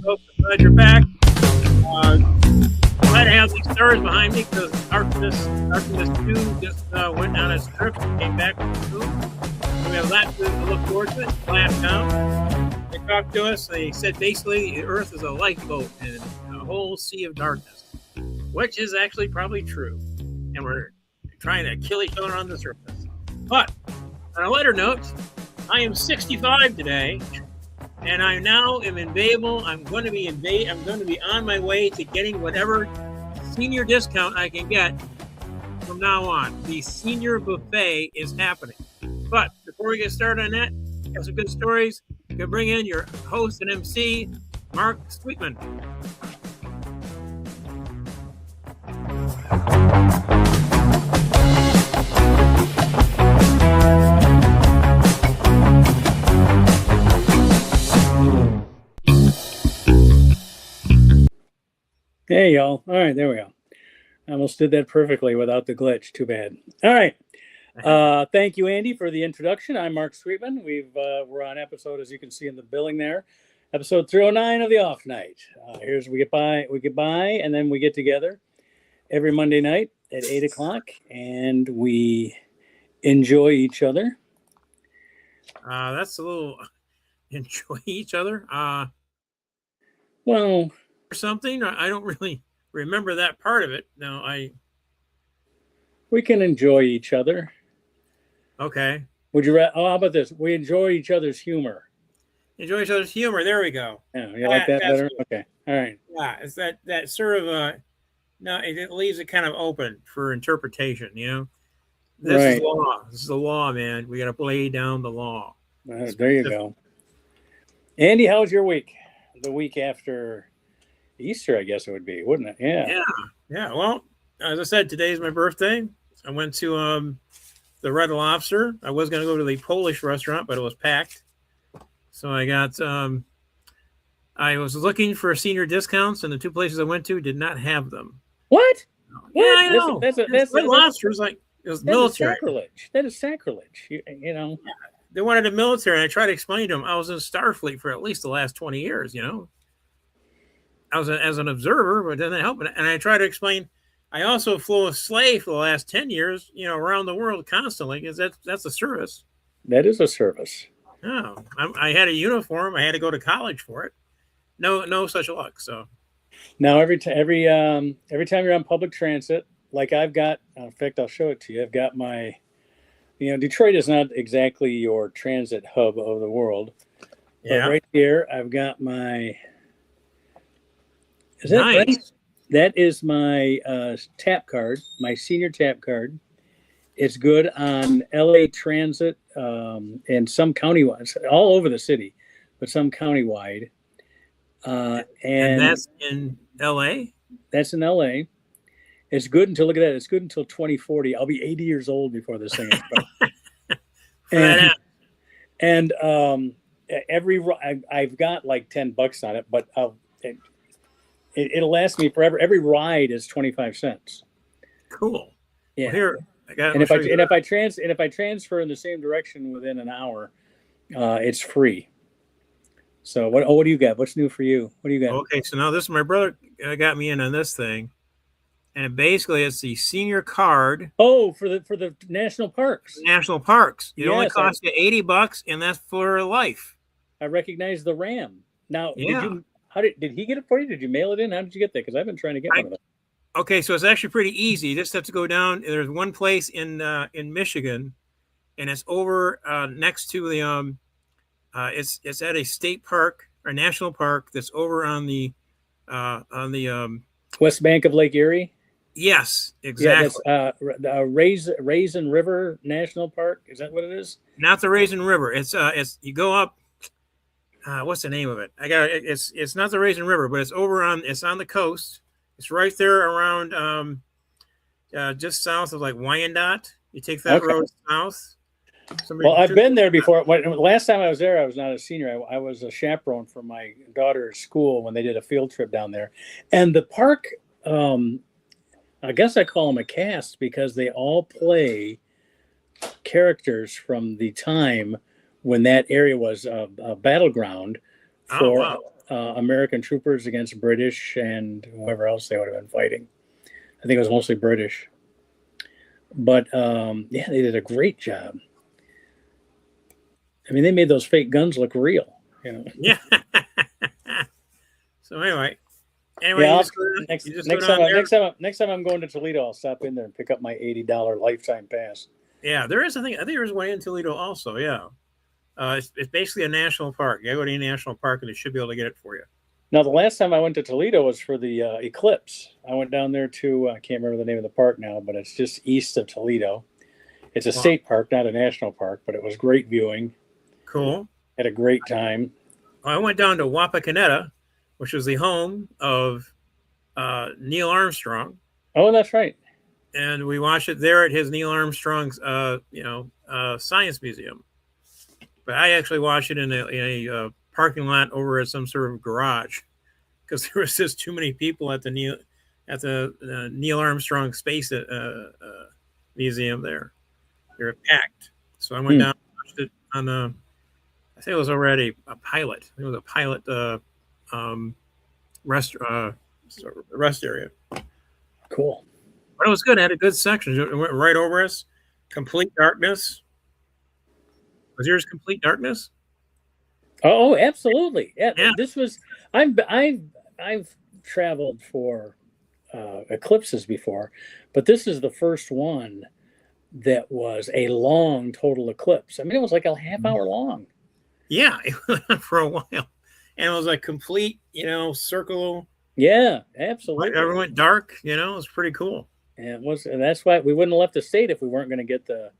folks. I'm glad you're back. Glad to have these stars behind me because Artemis 2 just went on its trip and came back from school. So we have lots to look forward to. Last time they talked to us, they said basically the Earth is a lifeboat in a whole sea of darkness, which is actually probably true. And we're trying to kill each other on the surface. But on a lighter note, I am 65 today. And I now am invadable. I'm going to be on my way to getting whatever senior discount I can get from now on. The senior buffet is happening. But before we get started on that, have some good stories. You can bring in your host and MC, Mark Sweetman. Hey, y'all. All right, there we go. I almost did that perfectly without the glitch. Too bad. All right. Thank you, Andy, for the introduction. I'm Mark Sweetman. We're on episode, as you can see in the billing there, episode 309 of the Off Night. We get by, and then we get together every Monday night at 8 o'clock, and we enjoy each other. That's a little enjoy each other. Well, something. I don't really remember that part of it. No, we can enjoy each other. Okay. How about this? We enjoy each other's humor. Enjoy each other's humor. There we go. Yeah, you like that better? Good. Okay. All right. Yeah, it's that sort of no, it leaves it kind of open for interpretation, you know. This is law. This is the law, man. We got to lay down the law. There you go. Andy, how was your week? The week after Easter, I guess it would be, wouldn't it? Yeah. Well, as I said, today's my birthday. I went to the Red Lobster. I was going to go to the Polish restaurant, but it was packed. So I got. I was looking for senior discounts, and the two places I went to did not have them. What? Yeah, I know. That's Red Lobster is like it was military. That is sacrilege. You know. Yeah. They wanted a military, and I tried to explain to them I was in Starfleet for at least the last 20 years. You know. I was as an observer, but it doesn't help. And I try to explain, I also flew a sleigh for the last 10 years, you know, around the world constantly, because that's a service. That is a service. Oh, I had a uniform. I had to go to college for it. No such luck. So now every time you're on public transit, like I've got, in fact, I'll show it to you. I've got my, Detroit is not exactly your transit hub of the world. Yeah. But right here, I've got my. Is that nice. Right? That is my tap card, my senior tap card. It's good on LA Transit and some countywide, all over the city, but some countywide. And that's in LA? That's in LA. It's good until, look at that, it's good until 2040. I'll be 80 years old before this thing is and I've got like $10 on it, but it'll last me forever. Every ride is 25 cents. Cool. Yeah. Well, here I got. And if I transfer in the same direction within an hour, it's free. So what do you got? What's new for you? What do you got? Okay, so now this is my brother got me in on this thing, and basically it's the senior card. Oh, for the national parks. National parks. It only costs you $80, and that's for life. I recognize the RAM. Now, yeah. Did he get it for you? Did you mail it in? How did you get that? Because I've been trying to get one of them. Okay, so it's actually pretty easy. You just have to go down. There's one place in Michigan, and it's over next to the it's at a state park or national park that's over on the West Bank of Lake Erie. Yes, exactly. Yeah, that's Raisin River National Park. Is that what it is? Not the Raisin River. It's you go up. What's the name of it? It's not the Raisin River, but it's on the coast. It's right there around just south of like Wyandotte. You take that road south. I've been there before. Last time I was there, I was not a senior. I was a chaperone for my daughter's school when they did a field trip down there. And the park, I guess I call them a cast because they all play characters from the time when that area was a battleground American troopers against British and whoever else they would have been fighting. I think it was mostly British. But yeah, they did a great job. I mean, they made those fake guns look real. Yeah. So anyway, Yeah, you just go down there. next time I'm going to Toledo, I'll stop in there and pick up my $80 lifetime pass. Yeah, there is a thing. I think there's one in Toledo also. Yeah, it's basically a national park. You go to any national park, and they should be able to get it for you. Now, the last time I went to Toledo was for the eclipse. I went down there to I can't remember the name of the park now, but it's just east of Toledo. It's a state park, not a national park, but it was great viewing. Cool. Had a great time. I went down to Wapakoneta, which was the home of Neil Armstrong. Oh, that's right. And we watched it there at his Neil Armstrong's, science museum. But I actually watched it in a parking lot over at some sort of garage because there was just too many people at the Neil Armstrong Space Museum there. They were packed. So I went down and watched it on I think it was already a pilot. It was a pilot rest area. Cool. But it was good. It had a good section. It went right over us. Complete darkness. Was yours complete darkness? Oh, absolutely. Yeah. This was I've traveled for eclipses before, but this is the first one that was a long total eclipse. I mean, it was like a half hour long. Yeah, it went on for a while, and it was like complete, circle. Yeah, absolutely. Everyone went dark. It was pretty cool. And that's why we wouldn't have left the state if we weren't going to get the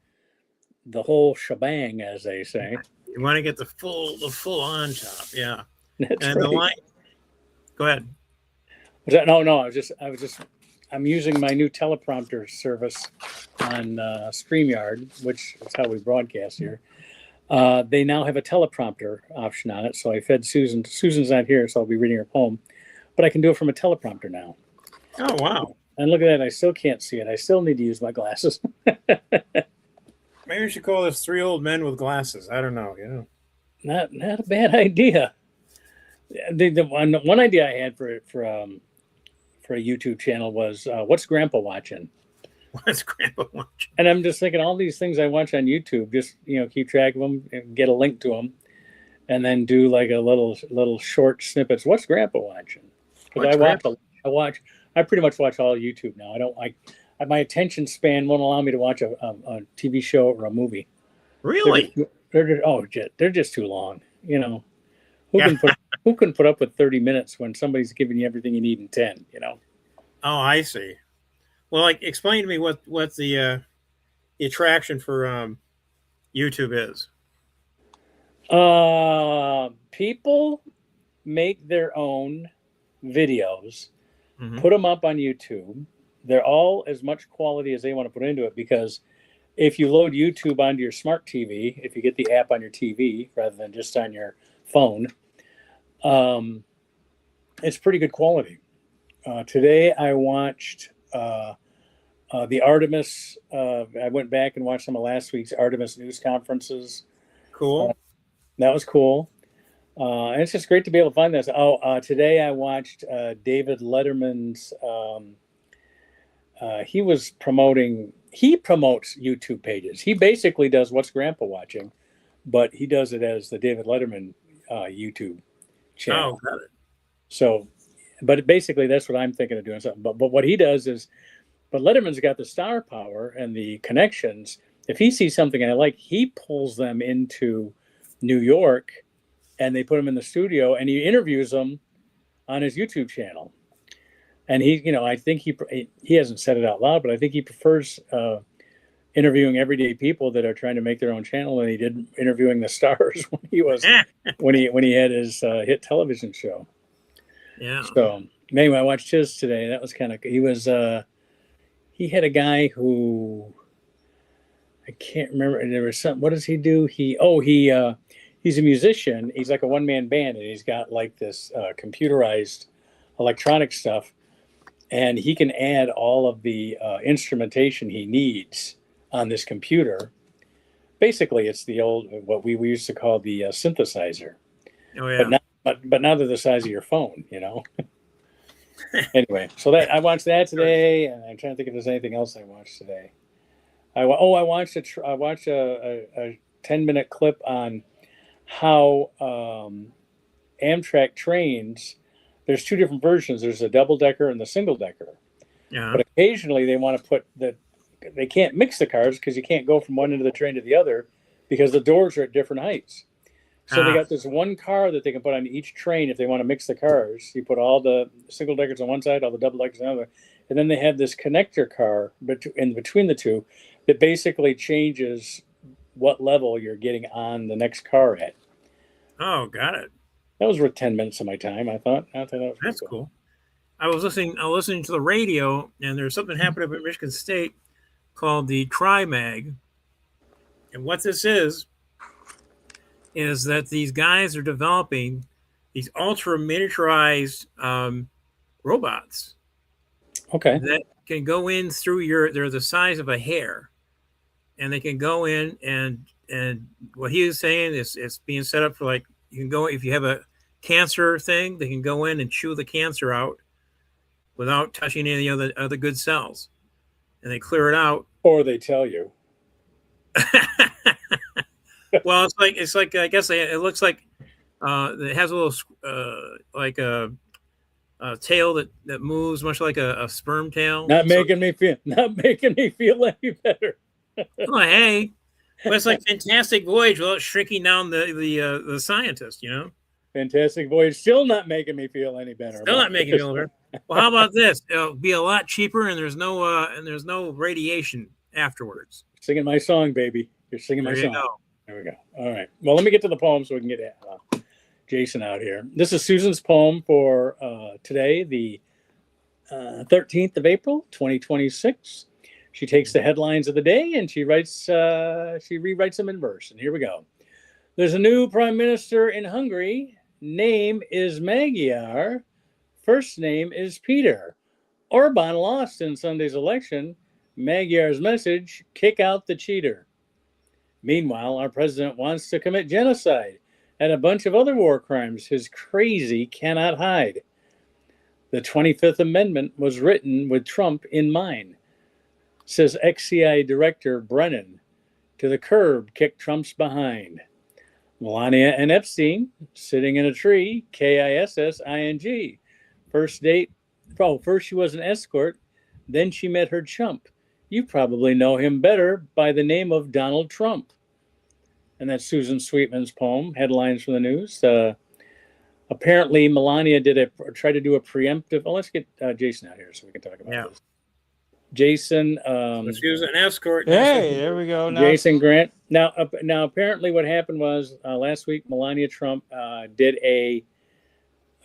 whole shebang, as they say. You want to get the full on top, yeah. That's and right. the line. Go ahead. No. I'm using my new teleprompter service on StreamYard, which is how we broadcast here. They now have a teleprompter option on it, so I fed Susan. Susan's not here, so I'll be reading her poem, but I can do it from a teleprompter now. Oh, wow. And look at that, I still can't see it. I still need to use my glasses. Maybe we should call this Three Old Men with Glasses. I don't know, Not a bad idea. The one idea I had for a YouTube channel was what's Grandpa watching? What's Grandpa watching? And I'm just thinking all these things I watch on YouTube, just keep track of them and get a link to them, and then do like a little short snippets. What's Grandpa watching? Because I pretty much watch all YouTube now. I don't like my attention span won't allow me to watch a TV show or a movie. Really? They're just too long. Who can put up with 30 minutes when somebody's giving you everything you need in 10? Oh, I see. Well, explain to me what the attraction for YouTube is. People make their own videos, put them up on YouTube. They're all as much quality as they want to put into it, because if you load YouTube onto your smart TV, if you get the app on your TV rather than just on your phone, it's pretty good quality. Today I watched the Artemis. I went back and watched some of last week's Artemis news conferences. Cool. That was cool. And it's just great to be able to find this. Today I watched David Letterman's. He promotes YouTube pages. He basically does What's Grandpa Watching, but he does it as the David Letterman YouTube channel. Oh, got it. So, but basically that's what I'm thinking of doing. Something. But what he does is, but Letterman's got the star power and the connections. If he sees something I like, he pulls them into New York, and they put them in the studio, and he interviews them on his YouTube channel. And I think he hasn't said it out loud, but I think he prefers interviewing everyday people that are trying to make their own channel than he did interviewing the stars when he had his hit television show. Yeah. So anyway, I watched his today. That was kind of. He had a guy who I can't remember. There was some. What does he do? He's a musician. He's like a one-man band, and he's got like this computerized electronic stuff. And he can add all of the instrumentation he needs on this computer. Basically, it's the old, what we used to call the synthesizer. Oh, yeah. but now they're the size of your phone, Anyway, so that I watched that today, and I'm trying to think if there's anything else I watched today. I watched a 10-minute clip on how Amtrak trains. There's two different versions. There's a double decker and the single decker. Yeah. But occasionally they want to put they can't mix the cars because you can't go from one end of the train to the other because the doors are at different heights. So they got this one car that they can put on each train if they want to mix the cars. You put all the single deckers on one side, all the double deckers on the other, and then they have this connector car in between the two that basically changes what level you're getting on the next car at. Oh, got it. That was worth 10 minutes of my time. I thought that was That's cool. I was listening to the radio, and there's something happening up at Michigan State called the Tri-Mag. And what this is that these guys are developing these ultra miniaturized robots. Okay. That can go in through they're the size of a hair. And they can go in and what he was saying is it's being set up for, like, you can go, if you have a cancer thing, they can go in and chew the cancer out without touching any of the other good cells. And they clear it out. Or they tell you. Well, it's like I guess it looks like it has a little like a tail that moves much like a sperm tail. Not making me feel any better. Oh, hey, but it's like Fantastic Voyage without shrinking down the scientist, Fantastic Voyage, still not making me feel any better. Still not making me feel better. Well, how about this? It'll be a lot cheaper, and there's no radiation afterwards. Singing my song, baby. You're singing my song. Go. There we go. All right. Well, let me get to the poem so we can get Jason out here. This is Susan's poem for today, the 13th of April, 2026. She takes the headlines of the day and she rewrites them in verse. And here we go. There's a new prime minister in Hungary. Name is Magyar. First name is Peter. Orban lost in Sunday's election. Magyar's message: kick out the cheater. Meanwhile, our president wants to commit genocide and a bunch of other war crimes his crazy cannot hide. The 25th Amendment was written with Trump in mind, says ex-CIA Director Brennan. To the curb, kick Trump's behind. Melania and Epstein, sitting in a tree, KISSING. First date, first she was an escort, then she met her chump. You probably know him better by the name of Donald Trump. And that's Susan Sweetman's poem, headlines from the news. Apparently, Melania tried to do a preemptive. Oh, let's get Jason out here so we can talk about this. Jason. She was an escort. Hey, there we go. Now, Jason Grant. Now, apparently, what happened was last week, Melania Trump did it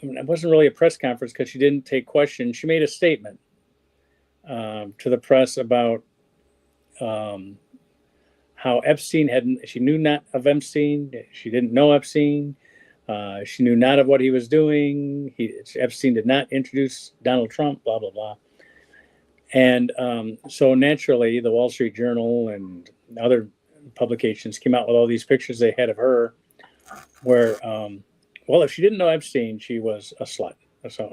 wasn't really a press conference because she didn't take questions. She made a statement to the press about how Epstein she knew not of Epstein. She didn't know Epstein. She knew not of what he was doing. Epstein did not introduce Donald Trump, blah, blah, blah. And so naturally, the Wall Street Journal and other publications came out with all these pictures they had of her where, if she didn't know Epstein, she was a slut. So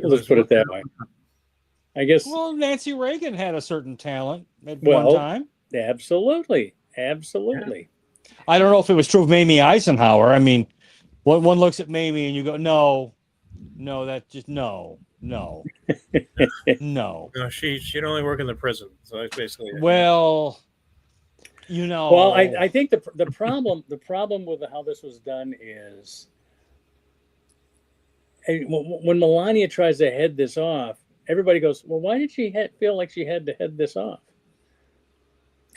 let's put it that way. I guess. Well, Nancy Reagan had a certain talent at one time. Absolutely. I don't know if it was true of Mamie Eisenhower. I mean, one looks at Mamie and you go, no, that's just no. No. No, she'd only work in the prison. So it's basically. Well, Well, I think the problem with how this was done is when Melania tries to head this off, everybody goes, well, why did she feel like she had to head this off?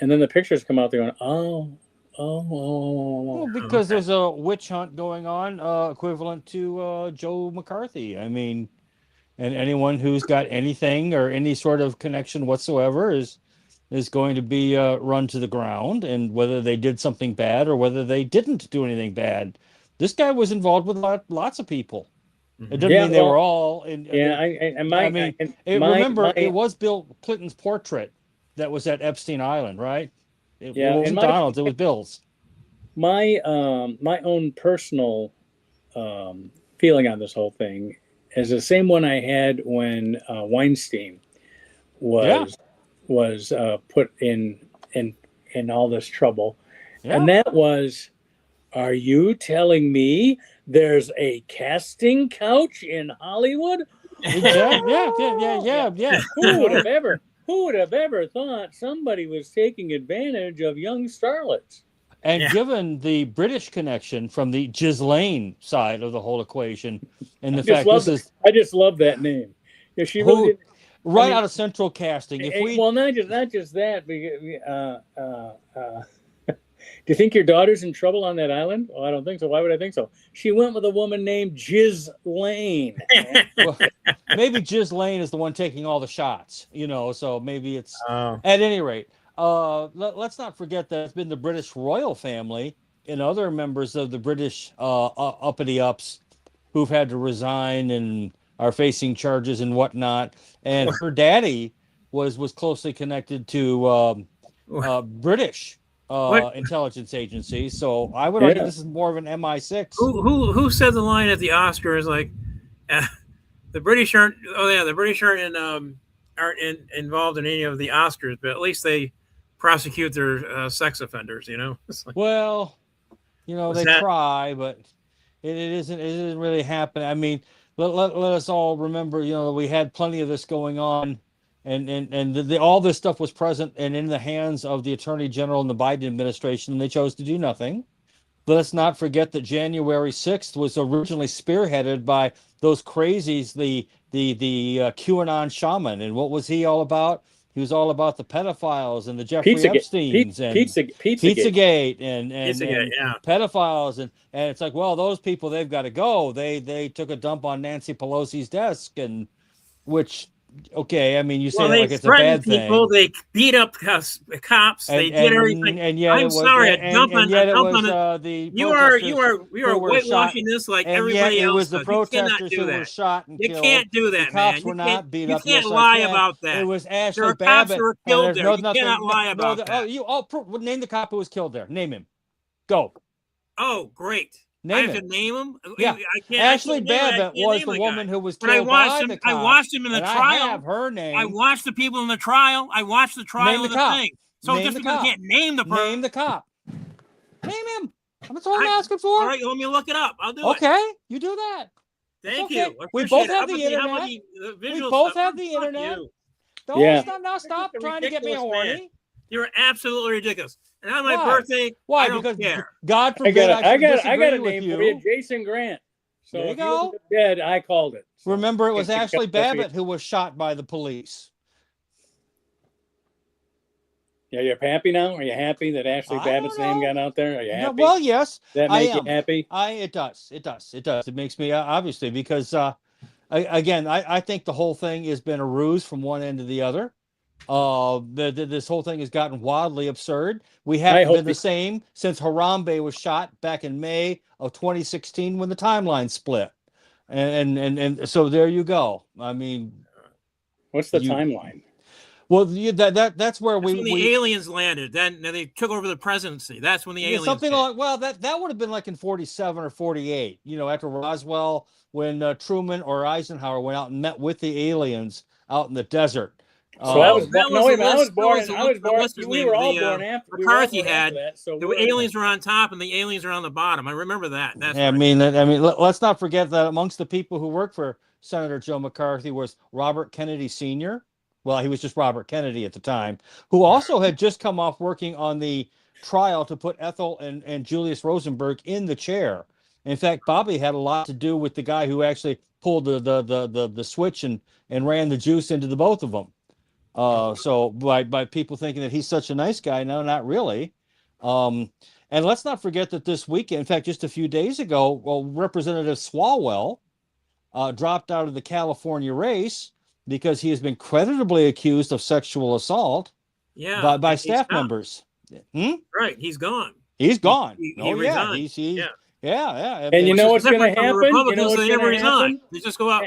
And then the pictures come out, they're going, oh. Well, because there's a witch hunt going on, equivalent to Joe McCarthy. I mean, and anyone who's got anything or any sort of connection whatsoever is going to be run to the ground. And whether they did something bad or whether they didn't do anything bad, this guy was involved with lots of people. It doesn't mean they were all. Remember, it was Bill Clinton's portrait that was at Epstein Island, right? It wasn't Donald's, it was Bill's. my own personal feeling on this whole thing is the same one I had when Weinstein was put in all this trouble, and that was, are you telling me there's a casting couch in Hollywood? Exactly. Yeah. Who would have ever thought somebody was taking advantage of young starlets? And given the British connection from the Ghislaine side of the whole equation, and the fact I just love that name. Yeah, she really did. Out of central casting. Well, not just that. Do you think your daughter's in trouble on that island? Well, I don't think so. Why would I think so? She went with a woman named Ghislaine. Well, maybe Ghislaine is the one taking all the shots, so maybe it's at any rate. Let's not forget that it's been the British royal family and other members of the British uppity ups who've had to resign and are facing charges and whatnot. And her daddy was closely connected to British intelligence agencies. So I would argue this is more of an MI6. Who said the line at the Oscars like the British aren't? Oh yeah, the British aren't involved in any of the Oscars, but at least they prosecute their sex offenders. Like, well, they try, but it isn't really happening. I mean, let us all remember, we had plenty of this going on, and all this stuff was present and in the hands of the Attorney General and the Biden administration, and they chose to do nothing. Let's not forget that January 6th was originally spearheaded by those crazies, the QAnon shaman, and what was he all about? He was all about the pedophiles and the Jeffrey Epsteins and Pizzagate and pedophiles and it's like, well, those people, they've got to go. They took a dump on Nancy Pelosi's desk, and which, okay, I mean, you say like it's a bad people, thing. They beat up cops. They did everything. And yet I'm sorry, you are whitewashing this like everybody else. It was the protesters who were shot and killed. You can't do that, the man. Cops were not beat up. You can't lie about that. It was Ashley there are Babbitt. Cops who were killed there. You cannot lie about that. Name the cop who was killed there. Name him. Go. Oh, great. I have to name him? Yeah. Ashley Babbitt was the woman who was killed by the cops. I watched him in the trial. I have her name. I watched the people in the trial. I watched the trial of the thing. So just because you can't name the person. Name the cop. Name him. That's all I'm asking for. All right, let me look it up. I'll do it. Okay, you do that. Thank you. We both have the internet. We both have the internet. Don't stop trying to get me horny. You're absolutely ridiculous. And on my birthday, why? I don't because care. God forbid I got a name for you, Jason Grant. So there you go. Dead, I called it. So remember, it was Ashley Babbitt who was shot by the police. Yeah, you're happy now? Are you happy that Ashley Babbitt's name got out there? Are you happy? Well, yes. That make you happy? It does. It makes me obviously because I think the whole thing has been a ruse from one end to the other. This whole thing has gotten wildly absurd. We haven't been the same since Harambe was shot back in May of 2016 when the timeline split, and so there you go. I mean, what's the timeline? Well, that's where when the aliens landed. Then they took over the presidency. That's when the aliens. Something like that would have been like in 47 or 48. After Roswell, when Truman or Eisenhower went out and met with the aliens out in the desert. So I was born. We were all born after McCarthy had. The aliens were on top and the aliens are on the bottom. I remember that. I mean, let's not forget that amongst the people who worked for Senator Joe McCarthy was Robert Kennedy Sr. Well, he was just Robert Kennedy at the time, who also had just come off working on the trial to put Ethel and Julius Rosenberg in the chair. In fact, Bobby had a lot to do with the guy who actually pulled the switch and ran the juice into the both of them. So by people thinking that he's such a nice guy, no, not really. And let's not forget that this weekend, in fact, just a few days ago, Representative Swalwell dropped out of the California race because he has been creditably accused of sexual assault by staff members. Right, he's gone. He's gone. He resigned. Yeah. And you know what's going to happen? They just go out.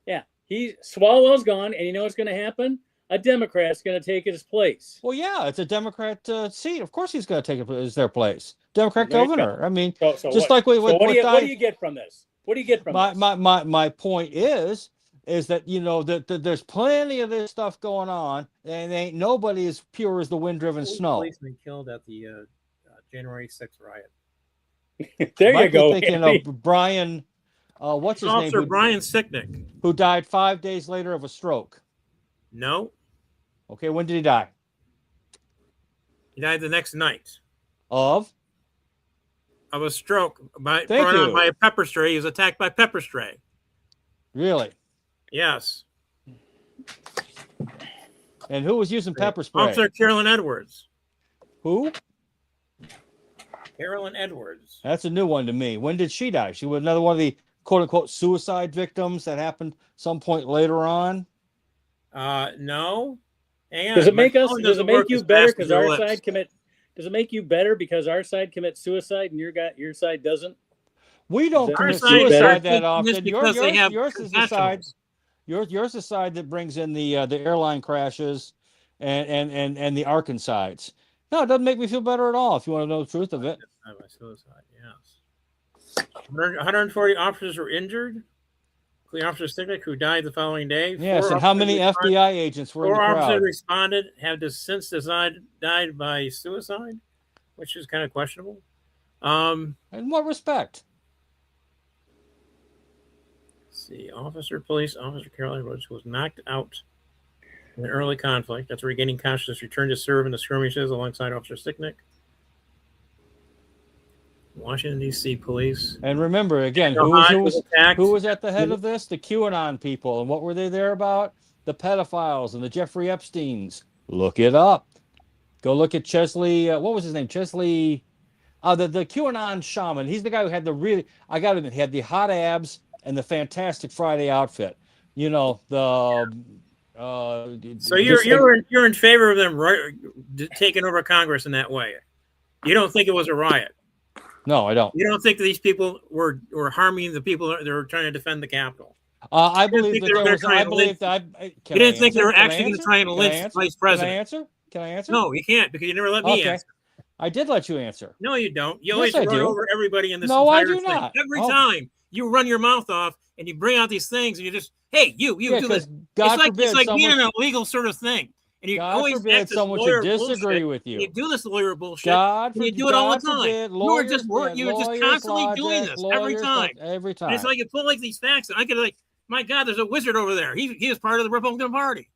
Yeah, Swalwell's gone, and you know what's going to happen? a Democrat's going to take his place. Well, yeah, it's a Democrat seat. Of course, he's going to take it as their place. Democrat There you governor. go. I mean, So just what? like what So what do died. you get from this? What do you get from this? My point is that that there's plenty of this stuff going on, and ain't nobody as pure as the wind-driven snow. Policeman killed at the January 6th riot. There you go. Thinking Andy. of Brian. What's his Officer name? Brian Sicknick. Who died 5 days later of a stroke. No. Okay, when did he die? He died the next night. Of a stroke brought Thank you. on by a pepper stray. He was attacked by pepper stray. Really? Yes. And who was using pepper spray? Officer Carolyn Edwards. Who? Carolyn Edwards. That's a new one to me. When did she die? She was another one of the quote-unquote suicide victims that happened some point later on? No. Hang on. Does it make Does it make you better because our side commit? Does it make you better because our side commits suicide and your side doesn't? We don't Our commit side suicide better that often. because they have Yours is the side. Yours is the side that brings in the airline crashes and the Arkancides. No, it doesn't make me feel better at all. If you want to know the truth of it. By suicide, yes. 140 officers were injured. Including Officer Sticklick, who died the following day. Yes, and how many FBI agents were in the crowd? 4 officers responded, have since died by suicide, which is kind of questionable. In what respect? Let's see. Police Officer Carolyn Rhodes was knocked out in an early conflict. That's regaining consciousness, returned to serve in the skirmishes alongside Officer Sticknick. Washington, D.C. police. And remember, again, who was at the head of this? The QAnon people. And what were they there about? The pedophiles and the Jeffrey Epsteins. Look it up. Go look at Chesley. What was his name? Chesley. The QAnon shaman. He's the guy who had he had the hot abs and the Fantastic Friday outfit. You know, so you're in favor of them taking over Congress in that way? You don't think it was a riot? No, I don't. You don't think that these people were harming the people that were trying to defend the Capitol? I believe that there was. I believe that. You didn't think they were actually going to try and lynch the vice president? Can I answer? No, you can't because you never let me answer. I did let you answer. No, you don't. You always run over everybody in this entire I do thing. Not. Every time you run your mouth off and you bring out these things and you just, hey, you do this. It's like being an illegal sort of thing. And you always forbid someone should disagree with you. You do this lawyer bullshit. You do it all the time. You're just constantly doing this every time. Every time. And it's like you pull like these facts. And I could my God, there's a wizard over there. He was part of the Republican Party.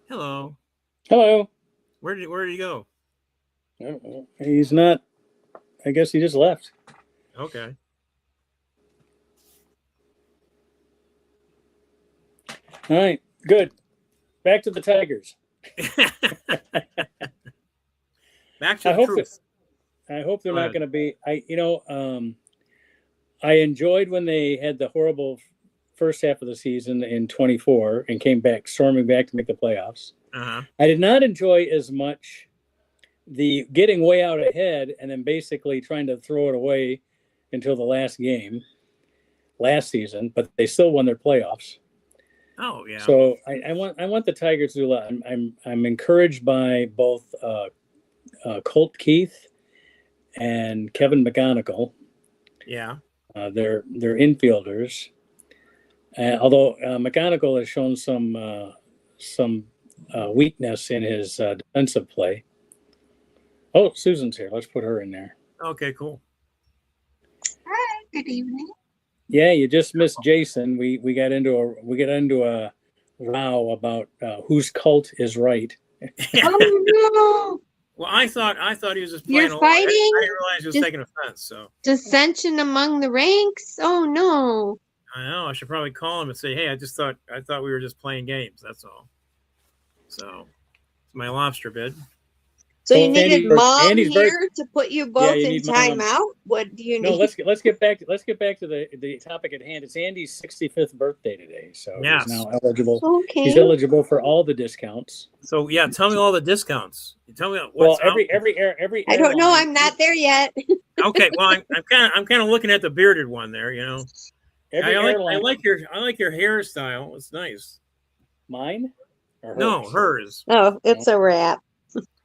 Hello. Hello. Where did he go? He's not. I guess he just left. Okay. All right. Good. Back to the Tigers. Back to the truth. I hope they're not going to be. I enjoyed when they had the horrible first half of the season in 24 and came back storming back to make the playoffs. Uh-huh. I did not enjoy as much the getting way out ahead and then basically trying to throw it away until the last game last season, but they still won their playoffs. Oh yeah. So I want the Tigers to do a lot. I'm encouraged by both Colt Keith and Kevin McGonigal. Yeah. They're infielders. Although McGonigal has shown some weakness in his defensive play. Oh, Susan's here. Let's put her in there. Okay, cool. Hi, good evening. Yeah, you just missed Jason. We got into a row about whose cult is right. Oh no! Well, I thought he was just playing. You're fighting? I didn't realize he was taking offense. So dissension among the ranks. Oh no! I know. I should probably call him and say, "Hey, I thought we were just playing games. That's all." So it's my lobster bid. So you needed Mom Andy's here to put you both you in need Mom. timeout? What do you No, need? let's get back to the topic at hand. It's Andy's 65th birthday today, so Yes. he's now eligible. Okay. He's eligible for all the discounts. So yeah, tell me all the discounts. Tell me what's Well, every I don't know. airline- I'm not there yet. okay. Well, I'm kind of looking at the bearded one there. You know, every airline. I like your hairstyle. It's nice. Mine? Or hers? No, hers. Oh, it's a wrap.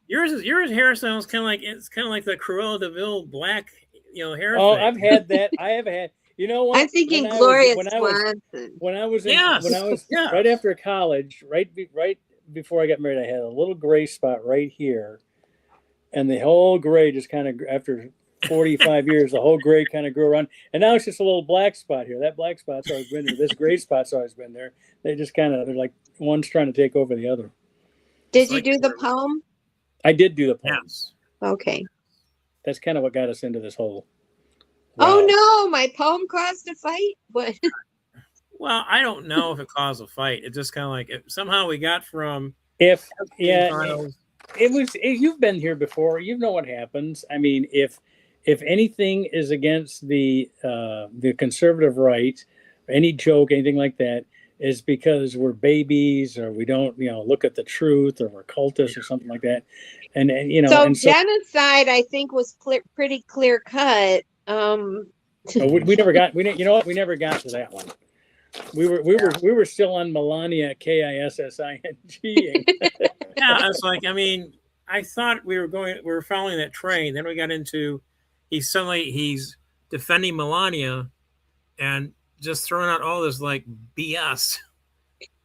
Yours hairstyle is kind of like the Cruella de Vil black, hair. Oh, thing. I've had that. I have had. You know what? I'm thinking When I Gloria was- Swanson. When I was Yes. Yes. right after college, right before I got married, I had a little gray spot right here, and the whole gray just kind of after 45 years, the whole gray kind of grew around, and now it's just a little black spot here. That black spot's always been there. This gray spot's always been there. They're like one's trying to take over the other. Did It's you like do the the- poem? I did do the poem. Yes. Okay. That's kind of what got us into this whole. Oh Wow. no, my poem caused a fight. What? Well, I don't know if it caused a fight. It just kind of like somehow we got from It was. You've been here before. You know what happens. I mean, if anything is against the conservative right, any joke, anything like that, is because we're babies or we don't, look at the truth or we're cultists or something like that. And So genocide, I think, was pretty clear cut. we never got. You know what? We never got to that one. We were still on Melania Kissing. Yeah, it's like I thought we were following that train. Then we got into he's defending Melania and just throwing out all this like BS.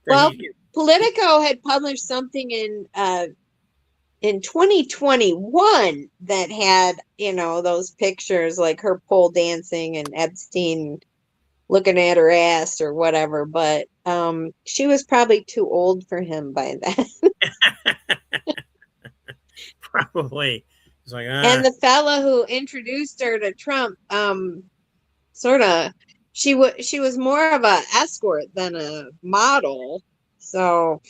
Well, Politico had published something in 2021 that had, those pictures like her pole dancing and Epstein looking at her ass or whatever, but she was probably too old for him by then. Probably. It's like And the fella who introduced her to Trump, she was more of a escort than a model. So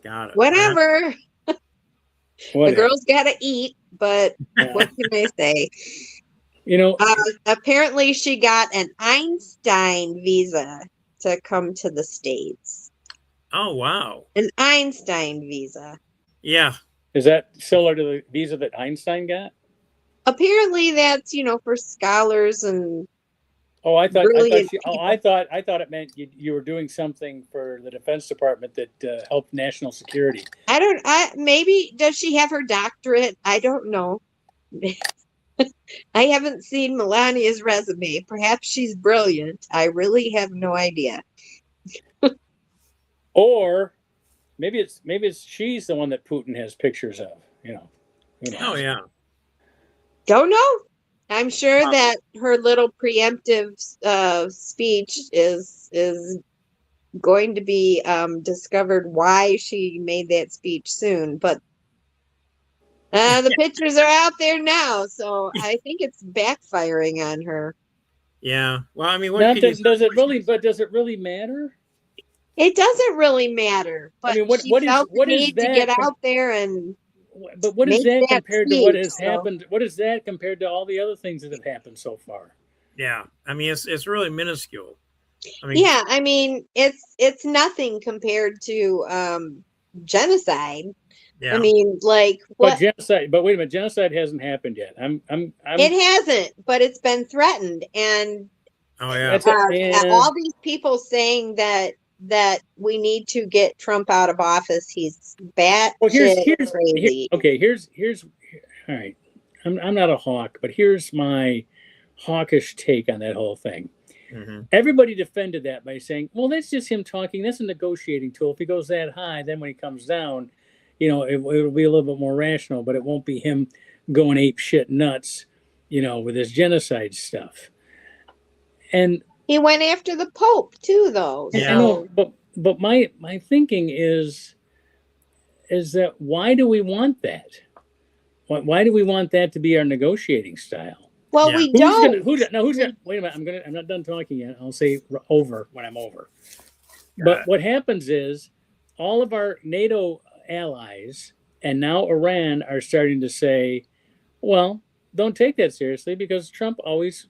got it. whatever. The girl's got to eat, but what can I say? Apparently she got an Einstein visa to come to the States. Oh, wow. An Einstein visa. Yeah. Is that similar to the visa that Einstein got? Apparently that's, for scholars and Oh, I thought it meant you were doing something for the Defense Department that helped national security. Maybe does she have her doctorate? I don't know. I haven't seen Melania's resume. Perhaps she's brilliant. I really have no idea. Or maybe it's she's the one that Putin has pictures of. Who knows? Oh yeah. Don't know. I'm sure that her little preemptive speech is going to be discovered why she made that speech soon. But the pictures are out there now, so I think it's backfiring on her. Yeah. Well, does it really matter? It doesn't really matter. But what the need is that to get out there and. But what is that compared to what has so. happened? What is that compared to all the other things that have happened so far? Yeah, it's really minuscule. It's nothing compared to genocide. Yeah. What? But genocide. But wait a minute, genocide hasn't happened yet. It hasn't, but it's been threatened, and oh yeah, all these people saying that we need to get Trump out of office. He's here's crazy. Here's all right. I'm not a hawk, but here's my hawkish take on that whole thing. Mm-hmm. Everybody defended that by saying, well, that's just him talking. That's a negotiating tool. If he goes that high, then when he comes down, it'll be a little bit more rational, but it won't be him going ape shit nuts, with his genocide stuff. And he went after the Pope too, though. Yeah. I know, but my thinking is that why do we want that? Why do we want that to be our negotiating style? Well, we don't. Wait a minute. I'm not done talking yet. I'll say over when I'm over. But what happens is all of our NATO allies And now Iran are starting to say, well, don't take that seriously because Trump always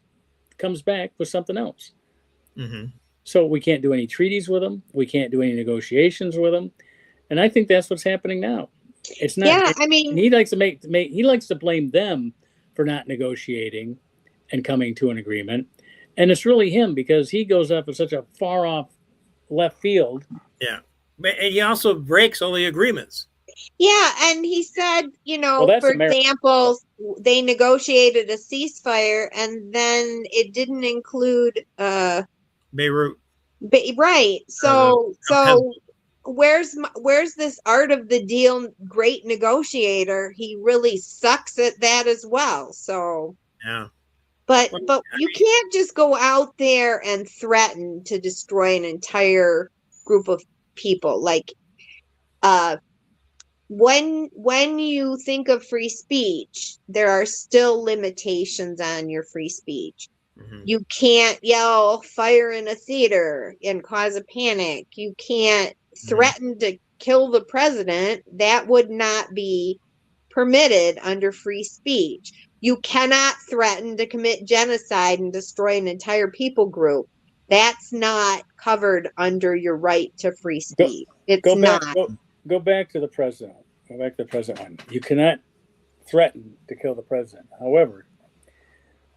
comes back with something else. Mm-hmm. So we can't do any treaties with him. We can't do any negotiations with him. And I think that's what's happening now. It's not. Yeah, I mean, he likes to he likes to blame them for not negotiating and coming to an agreement, and it's really him because he goes up in such a far off left field. Yeah, but and he also breaks all the agreements. yeah, and he said, Well, for America. example, they negotiated a ceasefire, and then it didn't include Beirut. Right. So where's this art of the deal great negotiator? He really sucks at that as well. So Yeah. but you can't just go out there and threaten to destroy an entire group of people. Like when you think of free speech, there are still limitations on your free speech. Mm-hmm. You can't yell fire in a theater and cause a panic. You can't threaten to kill the president. That would not be permitted under free speech. You cannot threaten to commit genocide and destroy an entire people group. That's not covered under your right to free speech. It's not. Go back to the president. Go back to the president one. You cannot threaten to kill the president. However,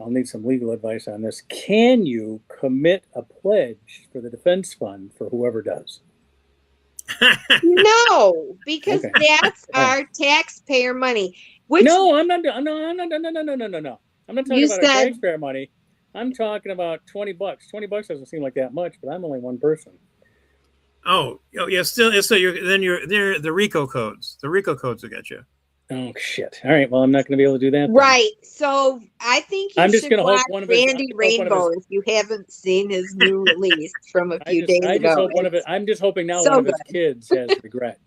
I'll need some legal advice on this. Can you commit a pledge for the defense fund for whoever does? No, because that's our taxpayer money. No, I'm not. No. I'm not talking about our taxpayer money. I'm talking about $20. $20 doesn't seem like that much, but I'm only one person. Oh yeah. Still, so they're the RICO codes. The RICO codes will get you. Oh shit! All right. Well, I'm not going to be able to do that. Then. Right. So I think you should watch Randy Rainbow if you haven't seen his new release from a few days ago. I'm just hoping now one of his kids has regret.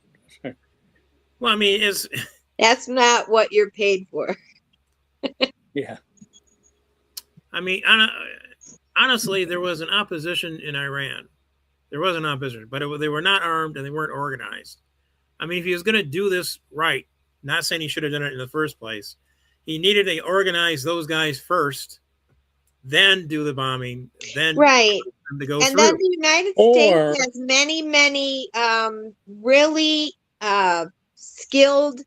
Well, I mean, that's not what you're paid for. Yeah. I mean, honestly, there was an opposition in Iran. There was an opposition, but they were not armed and they weren't organized. I mean, if he was going to do this right, not saying he should have done it in the first place, he needed to organize those guys first, then do the bombing, then to go through. Then the United States has many really skilled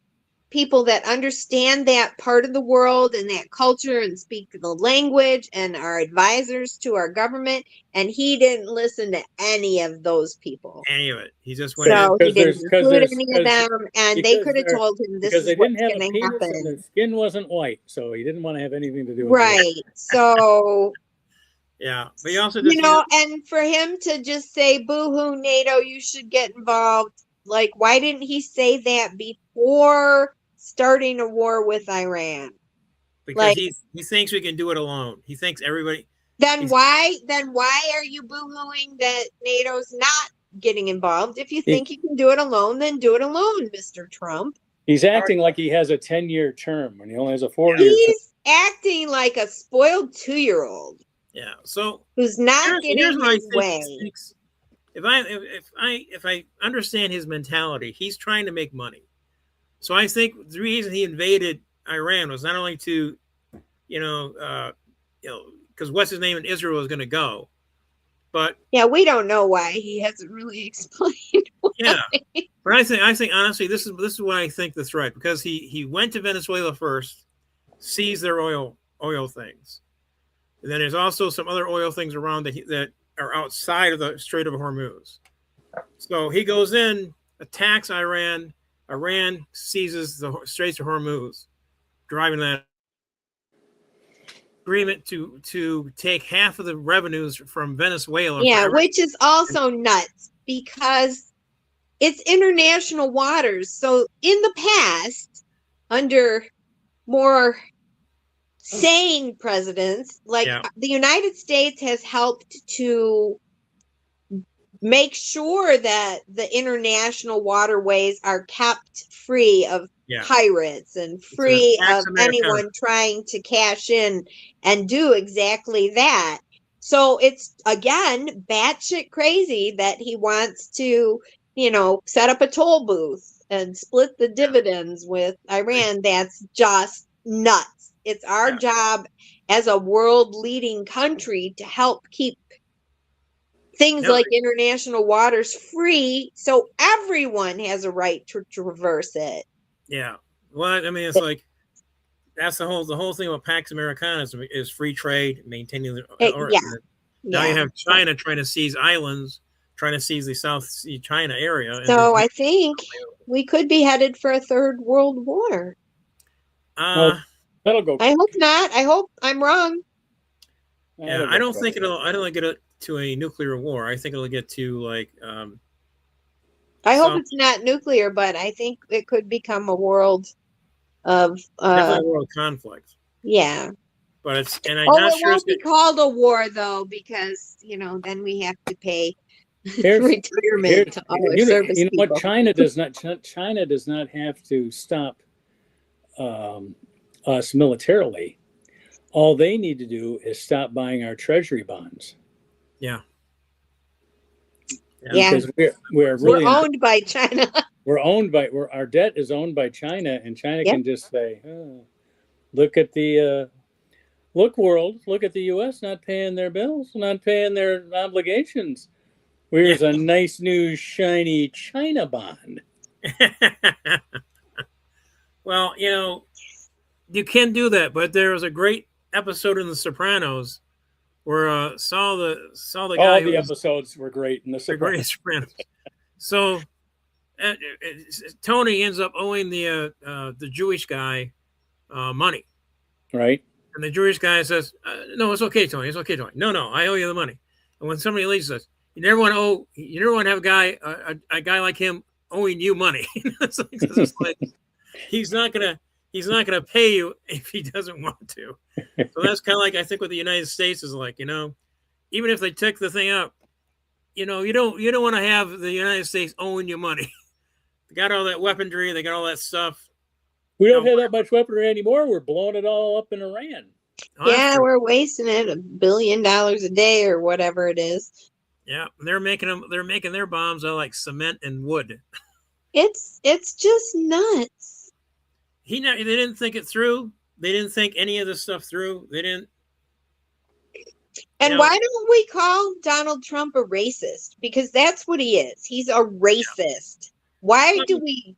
people that understand that part of the world and that culture and speak the language and are advisors to our government, and he didn't listen to any of those people. Any of it. He just went so he didn't include any of them, and they could have told him this is what's going to happen. And their skin wasn't white, so he didn't want to have anything to do with it. Right. So yeah, but he also and for him to just say, boo-hoo, NATO, you should get involved. Like, why didn't he say that before starting a war with Iran? Because he thinks we can do it alone. He thinks everybody. Then why are you boo-hooing that NATO's not getting involved? If you think you can do it alone, then do it alone, Mr. Trump. He's acting like he has a 10-year term when he only has a 4-year term. He's acting like a spoiled 2-year-old. Yeah. So who's not getting his way. If I understand his mentality, he's trying to make money. So I think the reason he invaded Iran was not only to, because what's his name in Israel is going to go, but we don't know why. He hasn't really explained why. Yeah, but I think honestly, this is why I think the threat, because he went to Venezuela first, seized their oil things, and then there's also some other oil things around that are outside of the Strait of Hormuz. So he goes in, attacks Iran. Iran seizes the Straits of Hormuz, driving that agreement to take half of the revenues from Venezuela. Yeah, which is also nuts because it's international waters. So in the past, under more sane presidents, the United States has helped to make sure that the international waterways are kept free of pirates and free of anyone trying to cash in and do exactly that. So it's, again, batshit crazy that he wants to, set up a toll booth and split the dividends with Iran, that's just nuts. It's our job as a world leading country to help keep things like international waters free so everyone has a right to traverse it. Yeah. Well, I mean, it's like that's the whole thing about Pax Americana is free trade, maintaining the Now you have China trying to seize islands, trying to seize the South Sea China area. So I think we could be headed for a third world war. That'll go. I hope not. I hope I'm wrong. Yeah, I don't think it'll get to a nuclear war. I think it'll get to like. I hope it's not nuclear, but I think it could become a world of definitely a world conflict. Yeah. But it's and I'm not sure it won't be called a war though, because then we have to pay retirement to all our service people. What China does not have to stop us militarily. All they need to do is stop buying our treasury bonds. Yeah. Because we're really owned by China. Our debt is owned by China, and China can just say, look at the world, look at the U.S. not paying their bills, not paying their obligations. Here's a nice new shiny China bond. Well, you can do that, but there was a great episode in The Sopranos where saw the guy. All the episodes were great in The Sopranos. So Tony ends up owing the Jewish guy money, right? And the Jewish guy says, "No, it's okay, Tony. It's okay, Tony. No, I owe you the money." And when somebody leaves, says, "You never want to have a guy like him owing you money." It's like he's not gonna pay you if he doesn't want to. So that's kind of like I think what the United States is like. Even if they took the thing up, you don't want to have the United States owing you money. They got all that weaponry, they got all that stuff. We don't have that much weaponry anymore. We're blowing it all up in Iran. Yeah, we're wasting it $1 billion a day or whatever it is. Yeah, they're making their bombs out of like cement and wood. It's just nuts. They didn't think it through. They didn't think any of this stuff through. They didn't. And why don't we call Donald Trump a racist? Because that's what he is. He's a racist. Why do we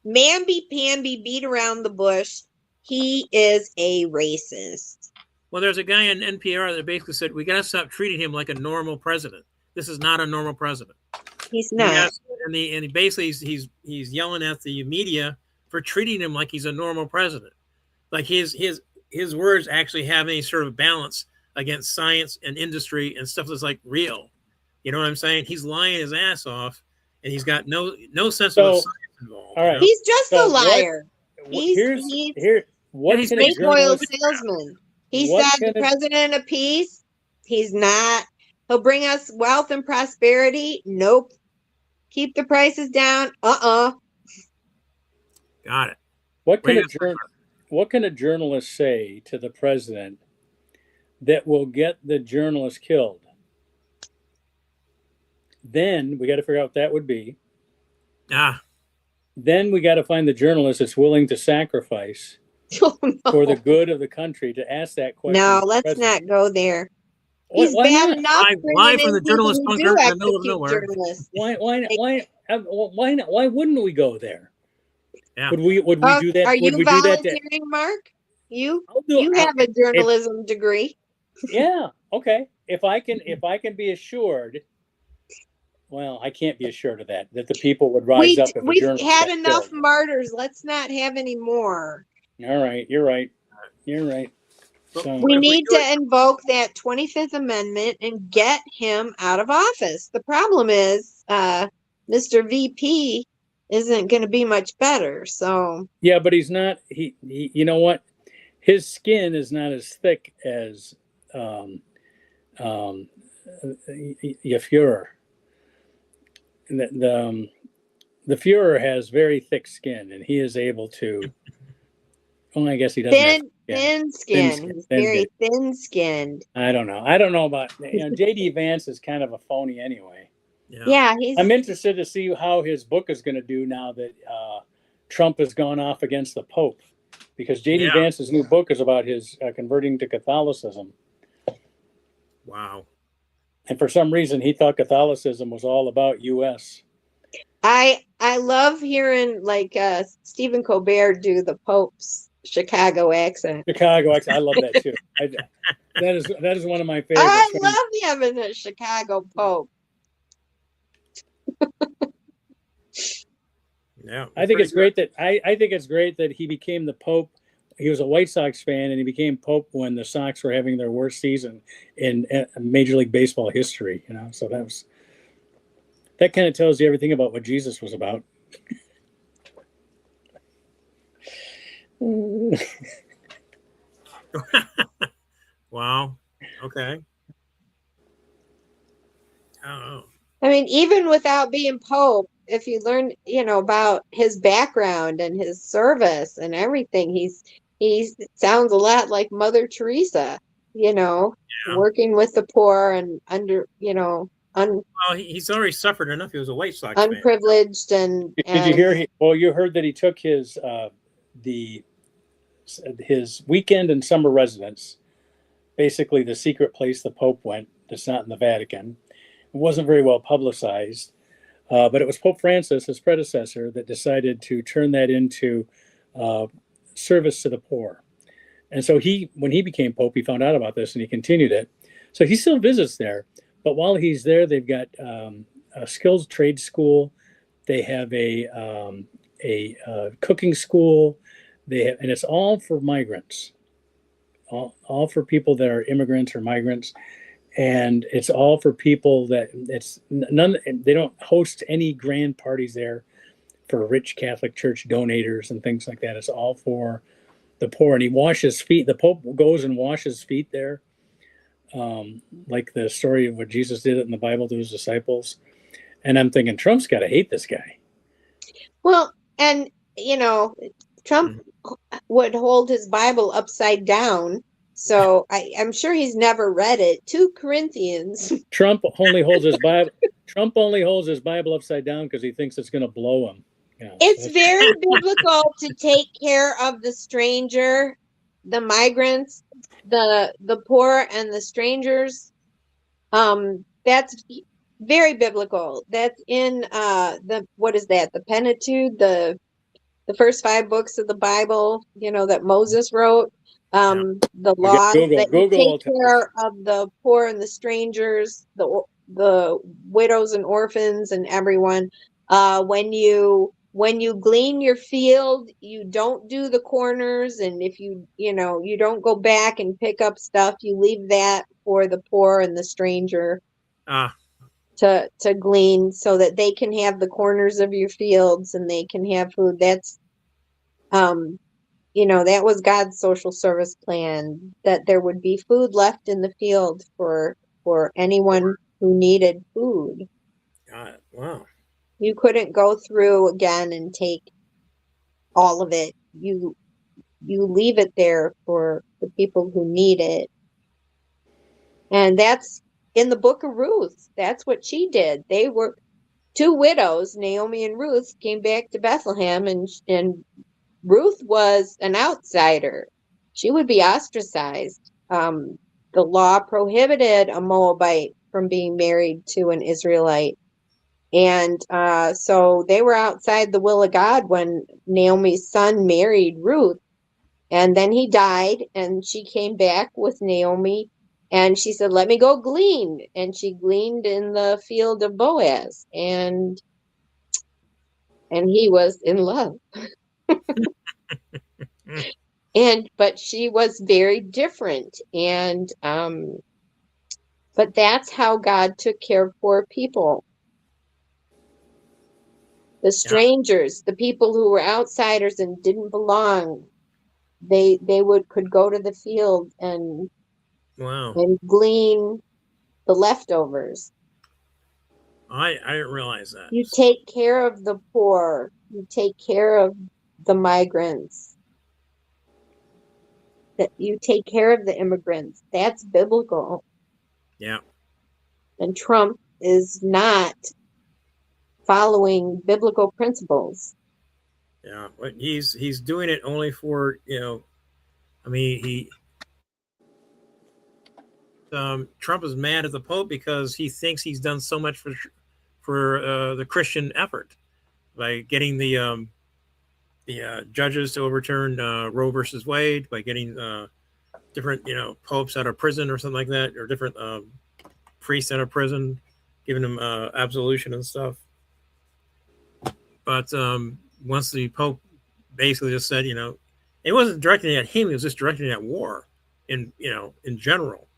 mamby-pamby beat around the bush? He is a racist. Well, there's a guy in NPR that basically said, we got to stop treating him like a normal president. This is not a normal president. He's not. And he basically, he's yelling at the media for treating him like he's a normal president. Like his words actually have any sort of balance against science and industry and stuff that's like real. You know what I'm saying? He's lying his ass off, and he's got no sense of science involved. All right. He's just a liar. He's a fake oil salesman. He said the president of peace. He's not. He'll bring us wealth and prosperity. Nope. Keep the prices down. Got it. What can a journalist say to the president that will get the journalist killed? Then we got to figure out what that would be. Then we got to find the journalist that's willing to sacrifice for the good of the country to ask that question. No, let's not go there. He's bad enough. Why from the journalist bunker in the middle of nowhere? Why wouldn't we go there? Yeah. Would we do that? Are you volunteering, Mark? You have a journalism degree. Yeah. Okay. If I can be assured. Well, I can't be assured of that the people would rise up. We've had enough martyrs. Let's not have any more. All right. You're right. So, we need to invoke that 25th Amendment and get him out of office. The problem is, Mr. VP isn't going to be much better. So yeah, but he's not. He you know what? His skin is not as thick as the Fuhrer. The Fuhrer has very thick skin, and he is able to. Well, I guess he doesn't. Thin skin. He's very thin-skinned. I don't know about. JD Vance is kind of a phony anyway. Yeah, he's I'm interested to see how his book is going to do now that Trump has gone off against the Pope, because J.D. Vance's new book is about his converting to Catholicism. Wow. And for some reason, he thought Catholicism was all about U.S. I love hearing like Stephen Colbert do the Pope's Chicago accent. Chicago accent. I love that too. That is one of my favorites. I love having a Chicago Pope. Yeah, I think it's great that I think it's great that he became the Pope. He was a White Sox fan, and he became Pope when the Sox were having their worst season in Major League Baseball history. You know, so that kind of tells you everything about what Jesus was about. Wow. Okay. Oh. I mean, even without being Pope, if you learn, about his background and his service and everything, he sounds a lot like Mother Teresa, working with the poor and Well, he's already suffered enough. He was a White Sox unprivileged fan. Did you hear? Well, you heard that he took his weekend and summer residence, basically the secret place the Pope went that's not in the Vatican. It wasn't very well publicized, but it was Pope Francis, his predecessor, that decided to turn that into service to the poor. And so when he became Pope, he found out about this and he continued it. So he still visits there. But while he's there, they've got a skills trade school. They have a cooking school. And it's all for migrants, all for people that are immigrants or migrants. And it's all for people that they don't host any grand parties there for rich Catholic Church donators and things like that. It's all for the poor. And he washes feet. The Pope goes and washes feet there. Like the story of what Jesus did it in the Bible to his disciples. And I'm thinking, Trump's got to hate this guy. Well, and, Trump would hold his Bible upside down. So I'm sure he's never read it. 2 Corinthians. Trump only holds his Bible. Trump only holds his Bible upside down because he thinks it's going to blow him. It's very biblical to take care of the stranger, the migrants, the poor, and the strangers. That's very biblical. That's in the Pentateuch, the first 5 books of the Bible, that Moses wrote. The laws that you take care of the poor and the strangers, the widows and orphans and everyone. When you glean your field, you don't do the corners, and if you don't go back and pick up stuff, you leave that for the poor and the stranger to glean, so that they can have the corners of your fields and they can have food. That's that was God's social service plan, that there would be food left in the field for anyone who needed food. God, wow. You couldn't go through again and take all of it. You leave it there for the people who need it. And that's in the book of Ruth. That's what she did. They were 2 widows, Naomi and Ruth, came back to Bethlehem, and Ruth was an outsider. She would be ostracized. The law prohibited a Moabite from being married to an Israelite. And so they were outside the will of God when Naomi's son married Ruth. And then he died, and she came back with Naomi, and she said, "Let me go glean." And she gleaned in the field of Boaz, and he was in love. But she was very different. And but that's how God took care of poor people. The strangers, the people who were outsiders and didn't belong, they could go to the field and glean the leftovers. I didn't realize that. You take care of the poor. You take care of the migrants. That you take care of the immigrants. That's biblical. Yeah. And Trump is not following biblical principles. Yeah, but he's doing it only for, I mean, Trump is mad at the Pope because he thinks he's done so much for the Christian effort by getting the judges to overturn Roe versus Wade, by getting different popes out of prison or something like that, or different priests out of prison, giving them absolution and stuff. But once the Pope basically just said, it wasn't directing at him; it was just directing at war, in general.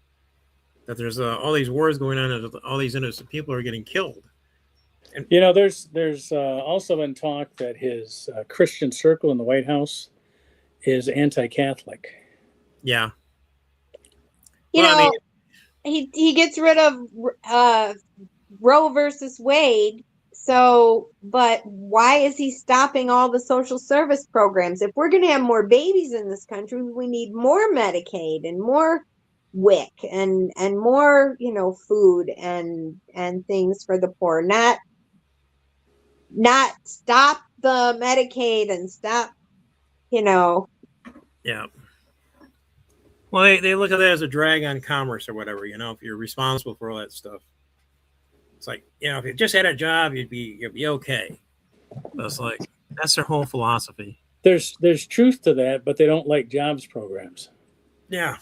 That there's all these wars going on, and all these innocent people are getting killed. And there's also been talk that his Christian circle in the White House is anti-Catholic. Yeah, he gets rid of Roe versus Wade. So, but why is he stopping all the social service programs? If we're going to have more babies in this country, we need more Medicaid and more WIC and more, food and things for the poor. Not stop the Medicaid and stop, Yeah. Well, they look at that as a drag on commerce or whatever, if you're responsible for all that stuff. It's like, if you just had a job, you'd be okay. But it's like, that's their whole philosophy. There's truth to that, but they don't like jobs programs. Yeah.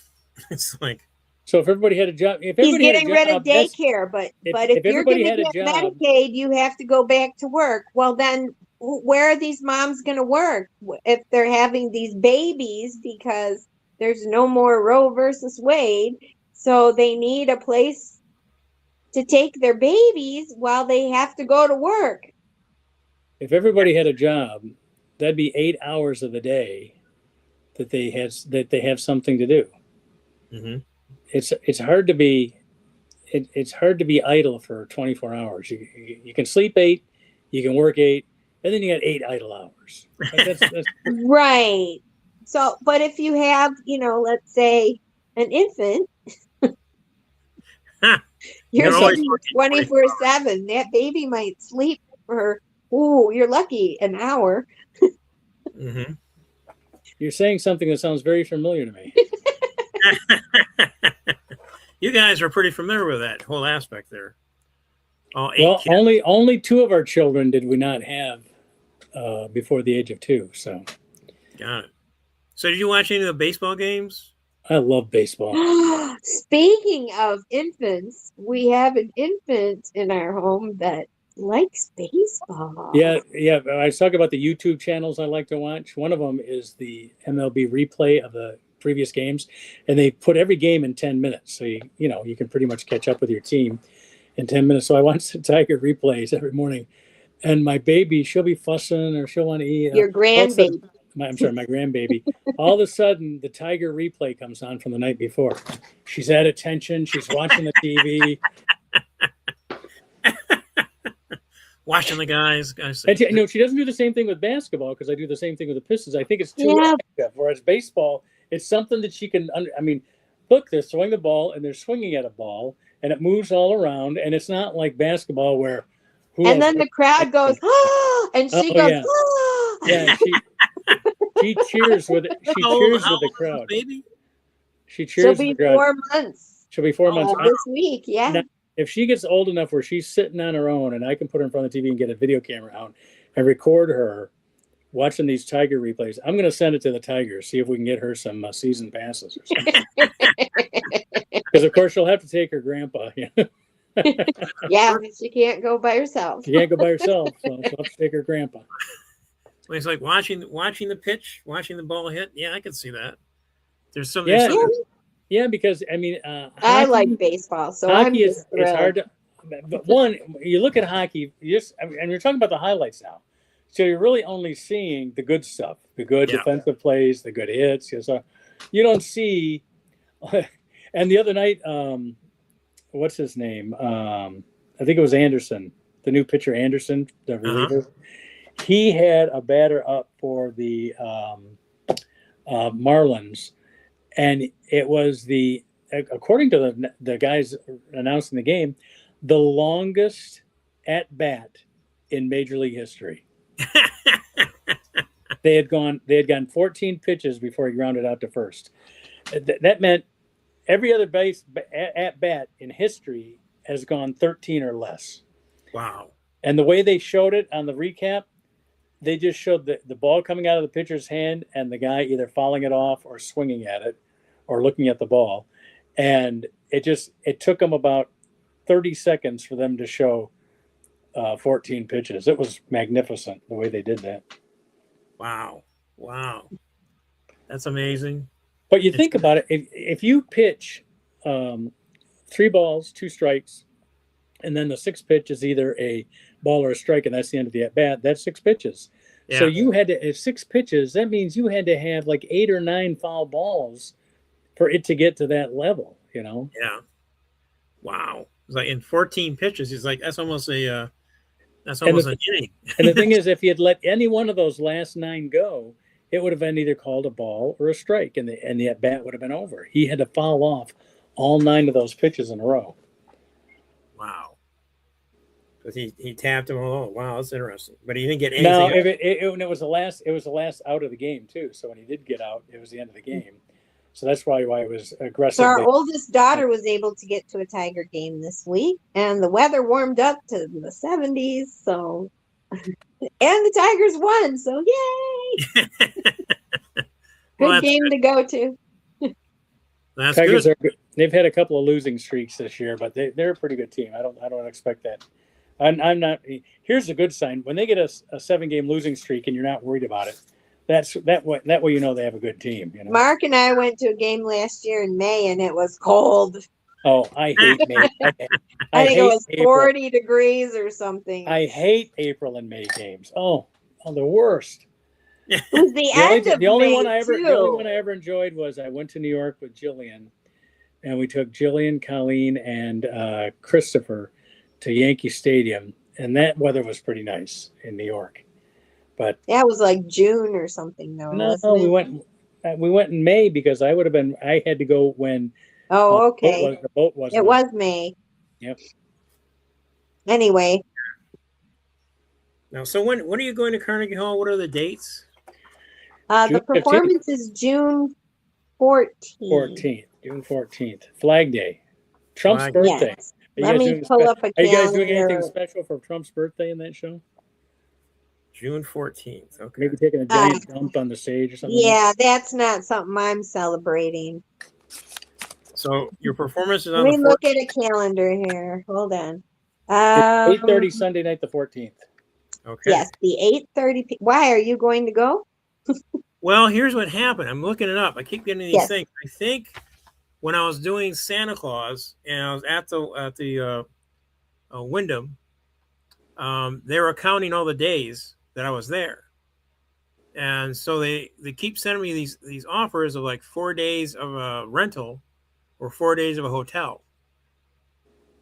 It's like, so if everybody had a job, he's getting rid of daycare, but if you're going to get Medicaid, you have to go back to work. Well, then where are these moms going to work if they're having these babies because there's no more Roe versus Wade? So they need a place to take their babies while they have to go to work. If everybody had a job, that'd be 8 hours of the day that they have something to do. Mm-hmm. It's hard to be idle for 24 hours. You can sleep 8, you can work 8, and then you got 8 idle hours. That's right. So, but if you have, let's say an infant, you're 24/7. That baby might sleep for, you're lucky, an hour. Mm-hmm. You're saying something that sounds very familiar to me. You guys are pretty familiar with that whole aspect there. Well, only 2 of our children did we not have before the age of 2. So, got it. So, did you watch any of the baseball games? I love baseball. Speaking of infants, we have an infant in our home that likes baseball. Yeah. I was talking about the YouTube channels I like to watch. One of them is the MLB replay of the previous games, and they put every game in 10 minutes. So you can pretty much catch up with your team in 10 minutes. So I watch the Tiger replays every morning, and my baby, she'll be fussing or she'll want to eat. Your grandbaby. My grandbaby. All of a sudden, the Tiger replay comes on from the night before. She's at attention. She's watching the TV. Watching the guys. And she doesn't do the same thing with basketball because I do the same thing with the Pistons. I think it's too active. Whereas baseball, it's something that she can. Look, they're throwing the ball and they're swinging at a ball and it moves all around. And it's not like basketball where. And then the crowd goes, and she goes, yeah. She cheers with it. She cheers with the crowd. Baby? She cheers with the crowd. 4 months. She'll be 4 months this week. Yeah. Now, if she gets old enough where she's sitting on her own and I can put her in front of the TV and get a video camera out and record her watching these Tiger replays, I'm going to send it to the Tigers, see if we can get her some season passes or something. Because of course she'll have to take her grandpa. Yeah, she can't go by herself. She can't go by herself, so she'll have to take her grandpa. Well, it's like watching the pitch, watching the ball hit. Yeah, I can see that. There's some. Yeah, because hockey, I like baseball, so hockey is hard to. But one, you look at hockey, and you're talking about the highlights now, so you're really only seeing the good stuff, the good defensive plays, the good hits. So you don't see. And the other night, what's his name? I think it was Anderson, the new pitcher Anderson, the reliever. Uh-huh. He had a batter up for the Marlins, and it was according to the guys announcing the game, the longest at bat in Major League history. They had gone 14 pitches before he grounded out to first. That meant every other base at bat in history has gone 13 or less. Wow. And the way they showed it on the recap, they just showed the ball coming out of the pitcher's hand and the guy either fouling it off or swinging at it or looking at the ball. And it took them about 30 seconds for them to show 14 pitches. It was magnificent the way they did that. Wow. That's amazing. But you think about it, if you pitch 3 balls, 2 strikes, and then the 6th pitch is either a ball or a strike, and that's the end of the at bat, that's 6 pitches. Yeah. So you had to have 6 pitches. That means you had to have like 8 or 9 foul balls for it to get to that level, you know? Yeah. Wow. It's like in 14 pitches, he's like, that's almost an inning. And the thing is, if he had let any one of those last 9 go, it would have been either called a ball or a strike, and the at bat would have been over. He had to foul off all 9 of those pitches in a row. Wow. Because he tapped him. Oh, wow, that's interesting. But he didn't get anything. No, it was the last out of the game too. So when he did get out, it was the end of the game. So that's why it was aggressive. So our oldest daughter was able to get to a Tiger game this week, and the weather warmed up to the 70s. So, and the Tigers won. So yay! Good game to go to. That's Tigers good. Are good. They've had a couple of losing streaks this year, but they're a pretty good team. I don't expect that. I'm not. Here's a good sign: when they get a 7-game losing streak and you're not worried about it, that way you know they have a good team. You know? Mark and I went to a game last year in May, and it was cold. Oh, I hate May. I think it was 40 degrees or something. I hate April and May games. Oh, the worst. It was the only one I ever enjoyed was I went to New York with Jillian, and we took Jillian, Colleen, and Christopher to Yankee Stadium, and that weather was pretty nice in New York. But that was like June or something, though. No, we went in May because I had to go when. Oh, okay. The boat was. It was May. Yep. Anyway. Now, so when are you going to Carnegie Hall? What are the dates? The performance is June 14th. June 14th. Flag Day. Trump's birthday. Yes. Let me pull up a calendar. Are you guys doing anything special for Trump's birthday in that show? June 14th. Okay. Maybe taking a giant dump on the stage or something? Yeah, that's not something I'm celebrating. So your performance is on the 14th. Let me look at a calendar here. Hold on. 8:30 Sunday night, the 14th. Okay. Yes, the 8:30. Why are you going to go? Well, here's what happened. I'm looking it up. I keep getting these things. I think when I was doing Santa Claus and I was at the Wyndham, they were counting all the days that I was there, and so they keep sending me these offers of like 4 days of a rental or 4 days of a hotel.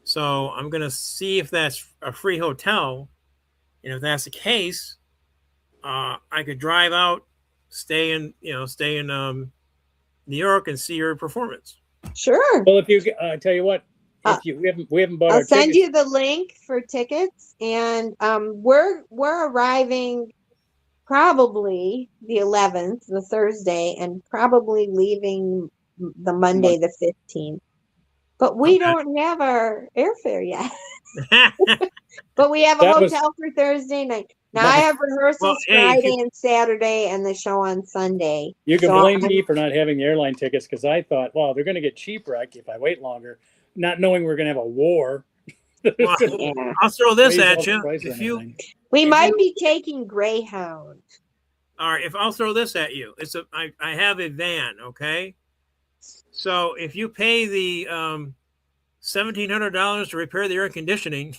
So I'm gonna see if that's a free hotel, and if that's the case, I could drive out, stay in New York and see your performance. Sure. Well, if you tell you what, we haven't bought. I'll send you the link for tickets, and we're arriving probably the 11th, the Thursday, and probably leaving the Monday, the 15th. But we don't have our airfare yet. But we have a hotel for Thursday night. Now I have rehearsals Friday and Saturday, and the show on Sunday. You can blame me for not having the airline tickets because I thought, well, they're going to get cheaper if I wait longer, not knowing we're going to have a war. Well, I'll throw this at you. We might be taking Greyhound. All right, I'll throw this at you. I have a van, okay? So if you pay the $1,700 to repair the air conditioning,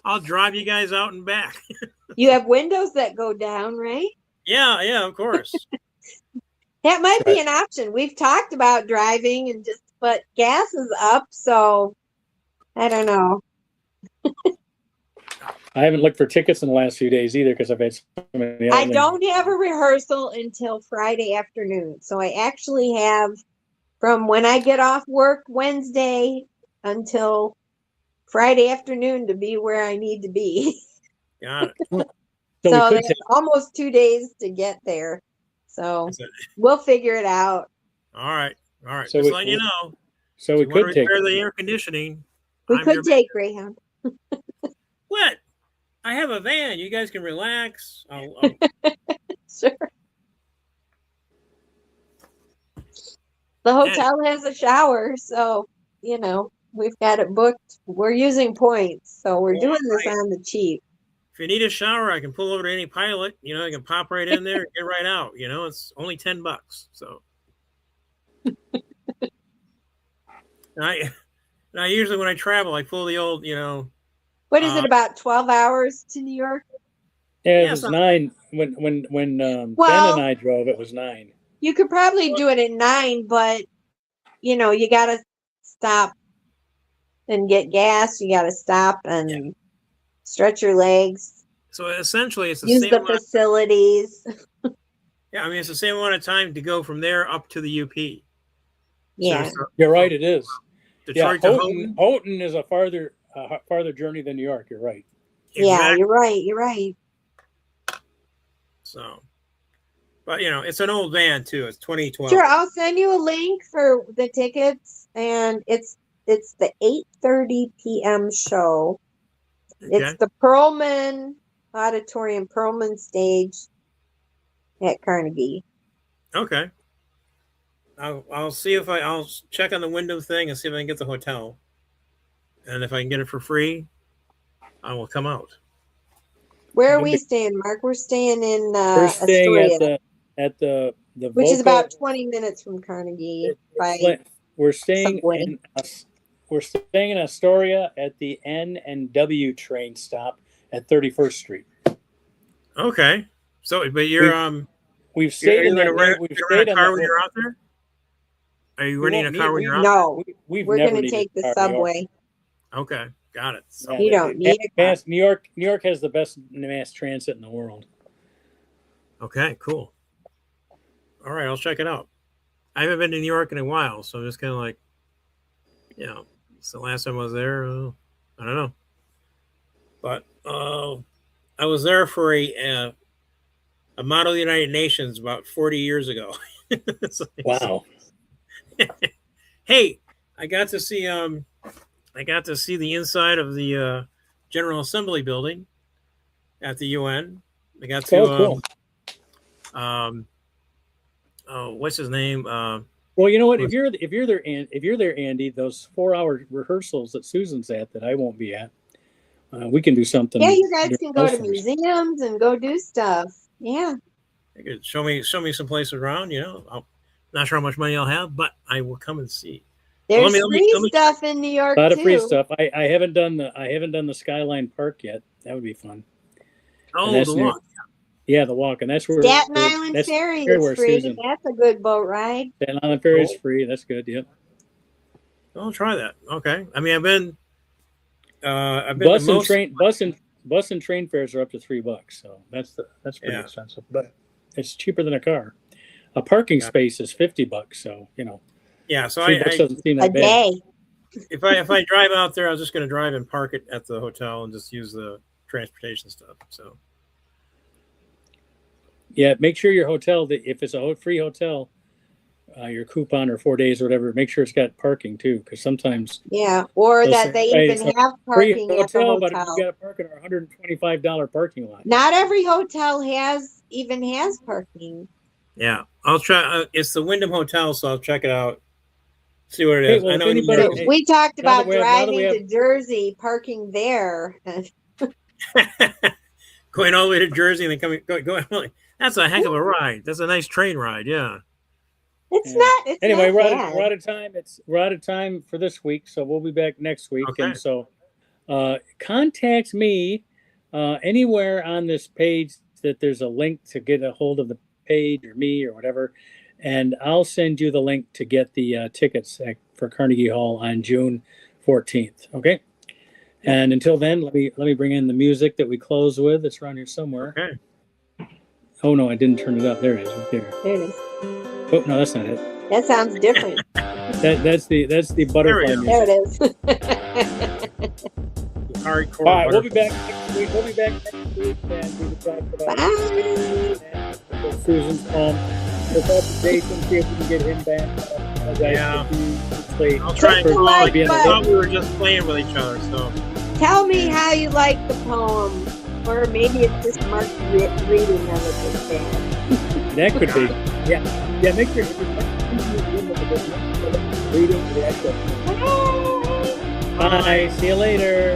I'll drive you guys out and back. You have windows that go down, right? Yeah, of course. That might be an option. We've talked about driving but gas is up, so I don't know. I haven't looked for tickets in the last few days either because I've had so many. I don't have a rehearsal until Friday afternoon. So I actually have from when I get off work Wednesday until Friday afternoon to be where I need to be. Got it. So So we there's could almost 2 days to get there. So That's it. we'll figure it out. All right. All right. So Just we- letting you know. so If we you want could to take repair the air conditioning. We I'm your could take Greyhound. What? I have a van. You guys can relax. I'll Sure. The hotel has a shower, so we've got it booked. We're using points, so we're doing this on the cheap. if you need a shower, I can pull over to any pilot. I can pop right in there and get right out. It's only $10. So I usually when I travel, I pull the old, What is it, about 12 hours to New York? Yeah, it was 9 when Ben Well- and I drove. It was 9. You could probably do it at 9, but you gotta stop and get gas. You gotta stop and stretch your legs. So essentially, it's the Use same the amount of, facilities. yeah. I mean, it's the same amount of time to go from there up to the UP. Yeah. So You're right. It is. Detroit Yeah, to Houghton, Houghton. Houghton is a farther journey than New York. You're right. Yeah, Exactly. you're right. You're right. So, but it's an old van too. It's 2012. Sure, I'll send you a link for the tickets, and it's the 8:30 p.m. show. It's the Perlman Auditorium, Perlman Stage at Carnegie. Okay. I'll see if I'll check on the window thing and see if I can get the hotel, and if I can get it for free, I will come out. Where are we staying, Mark? We're staying in We're staying Astoria, at the which is Voca- about 20 minutes from Carnegie. We're staying subway. in Astoria at the N and W train stop at 31st Street. Okay. So, but you're We've stayed in that. We've you're stayed in a on car the when you're out there. Are you We renting a won't car when need- you're out? No, We've we're never going to needed take a the car in New York. subway. Okay, got it. So, You don't need a car. New York has the best mass transit in the world. okay, cool. All right, I'll check it out. I haven't been to New York in a while, so I'm just kind of like, it's the last time I was there. I don't know, but I was there for a model of the United Nations about 40 years ago. Wow. Hey, I got to see the inside of the General Assembly building at the UN. I got to Cool. what's his name? Well, you know what? If you're there, Andy, those 4-hour rehearsals that Susan's at that I won't be at, we can do something. Yeah, you guys can go to during those museums and go do stuff. Yeah. You could show me some places around. I'm not sure how much money I'll have, but I will come and see. There's let me- free stuff in New York A lot too. of free stuff. I haven't done the Skyline Park yet. That would be fun. Oh, that's the near- walk. Yeah, the walk, and that's where Staten Island that's Ferry where is free. Susan. That's a good boat ride. Staten Island Ferry is free. That's good. Yep. I'll try that. Okay. I mean, I've been Bus to and most- bus and train fares are up to $3, so that's pretty expensive, but it's cheaper than a car. A parking space is $50, so Yeah. So $3 doesn't seem A that bad. day. if I drive out there, I was just going to drive and park it at the hotel and just use the transportation stuff. So Yeah, make sure your hotel, if it's a free hotel, your coupon or 4 days or whatever, make sure it's got parking too, because sometimes Yeah. Or They'll that say, they "Hey, even it's a have free parking at the hotel, but you hotel. got to park in our $125 parking lot. Not every hotel has parking. yeah, I'll try. It's the Wyndham Hotel, so I'll check it out. See what it Hey, is. well, I if know in New anybody- York- So we talked now that about we have- now that we driving to Jersey, parking there. going all the way to Jersey and then going. That's a heck of a ride. That's a nice train ride. Yeah. It's Yeah. not. It's Anyway, not we're bad. out of time. We're out of time for this week, so we'll be back next week. Okay. And so, contact me anywhere on this page that there's a link to get a hold of the page or me or whatever, and I'll send you the link to get the tickets for Carnegie Hall on June 14th. Okay. And until then, let me bring in the music that we close with. It's around here somewhere. Okay. Oh no, I didn't turn it up. There it is. Right there. There it is. Oh no, that's not it. That sounds different. That's the butterfly There we There music. it is. Hardcore. All right, we'll be butterfly. back next week. We'll be back next week, and we will talk about Bye. Susan's poem. We'll talk to Jason, see if we can get him back. Yeah. Play I'll try and Click the call like it. I button. thought we were just playing with each other, so. Tell me how you like the poem, or maybe it's just Mark reading of it instead. That could be. Yeah. Make sure reading the actual. Bye. See you later.